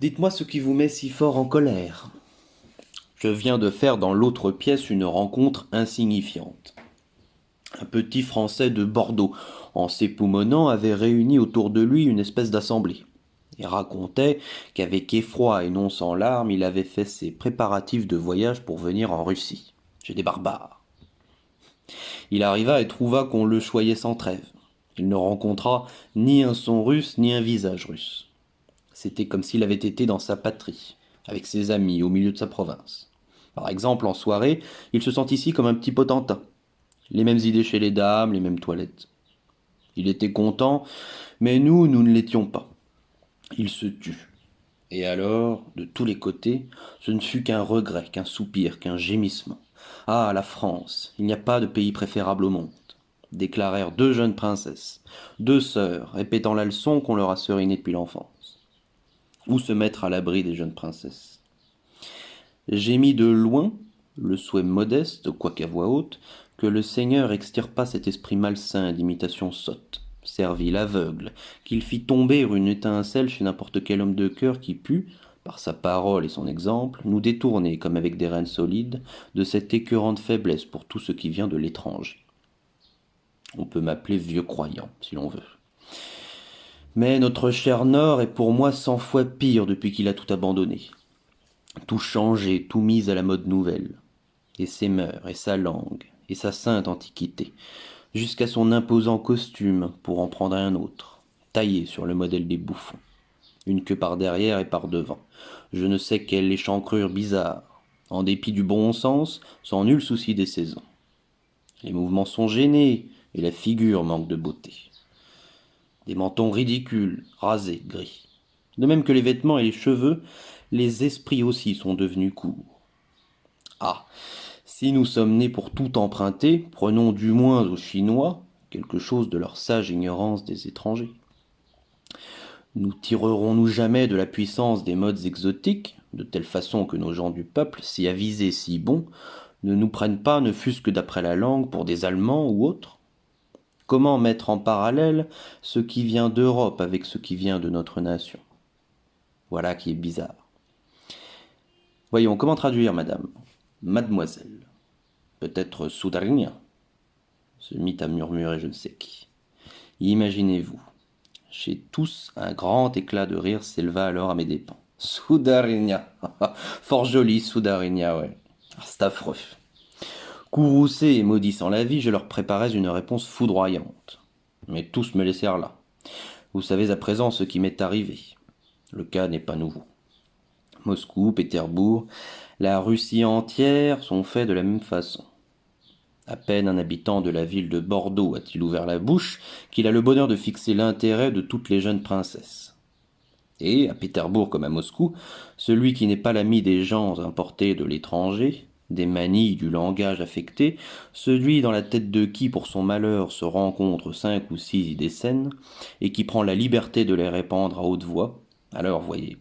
Dites-moi ce qui vous met si fort en colère. Je viens de faire dans l'autre pièce une rencontre insignifiante. Un petit Français de Bordeaux, en s'époumonnant, avait réuni autour de lui une espèce d'assemblée. Il racontait qu'avec effroi et non sans larmes, il avait fait ses préparatifs de voyage pour venir en Russie, chez des barbares. Il arriva et trouva qu'on le choyait sans trêve. Il ne rencontra ni un son russe, ni un visage russe. C'était comme s'il avait été dans sa patrie, avec ses amis, au milieu de sa province. Par exemple, en soirée, il se sent ici comme un petit potentat. Les mêmes idées chez les dames, les mêmes toilettes. Il était content, mais nous ne l'étions pas. Il se tut. Et alors, de tous les côtés, ce ne fut qu'un regret, qu'un soupir, qu'un gémissement. Ah, la France, il n'y a pas de pays préférable au monde, déclarèrent deux jeunes princesses, deux sœurs, répétant la leçon qu'on leur a serinée depuis l'enfance. Où se mettre à l'abri des jeunes princesses? Gémit de loin, le souhait modeste, quoiqu'à voix haute, que le Seigneur extirpât cet esprit malsain d'imitation sotte, servile, aveugle, qu'il fit tomber une étincelle chez n'importe quel homme de cœur qui pût, par sa parole et son exemple, nous détourner, comme avec des rênes solides, de cette écœurante faiblesse pour tout ce qui vient de l'étranger. On peut m'appeler vieux croyant, si l'on veut. Mais notre cher Nord est pour moi 100 fois pire depuis qu'il a tout abandonné. Tout changé, tout mis à la mode nouvelle. Et ses mœurs, et sa langue, et sa sainte antiquité, jusqu'à son imposant costume, pour en prendre un autre, taillé sur le modèle des bouffons. Une queue par derrière et par devant. Je ne sais quelle échancrure bizarre, en dépit du bon sens, sans nul souci des saisons. Les mouvements sont gênés, et la figure manque de beauté. Des mentons ridicules, rasés, gris. De même que les vêtements et les cheveux, les esprits aussi sont devenus courts. Ah, si nous sommes nés pour tout emprunter, prenons du moins aux Chinois quelque chose de leur sage ignorance des étrangers. Nous tirerons-nous jamais de la puissance des modes exotiques, de telle façon que nos gens du peuple, si avisés, si bons, ne nous prennent pas, ne fût-ce que d'après la langue, pour des Allemands ou autres? Comment mettre en parallèle ce qui vient d'Europe avec ce qui vient de notre nation? Voilà qui est bizarre. Voyons, comment traduire, madame? Mademoiselle. Peut-être Soudarigna, se mit à murmurer je ne sais qui. Imaginez-vous. Chez tous, un grand éclat de rire s'éleva alors à mes dépens. Soudarigna. Fort joli, Soudarigna, ouais. Ah, c'est affreux. Courroucé et maudissant la vie, je leur préparais une réponse foudroyante. Mais tous me laissèrent là. Vous savez à présent ce qui m'est arrivé. Le cas n'est pas nouveau. Moscou, Pétersbourg, la Russie entière sont faits de la même façon. À peine un habitant de la ville de Bordeaux a-t-il ouvert la bouche qu'il a le bonheur de fixer l'intérêt de toutes les jeunes princesses. Et, à Pétersbourg comme à Moscou, celui qui n'est pas l'ami des gens importés de l'étranger, des manies du langage affecté, celui dans la tête de qui pour son malheur se rencontrent 5 ou 6 idées saines, et qui prend la liberté de les répandre à haute voix, alors voyez,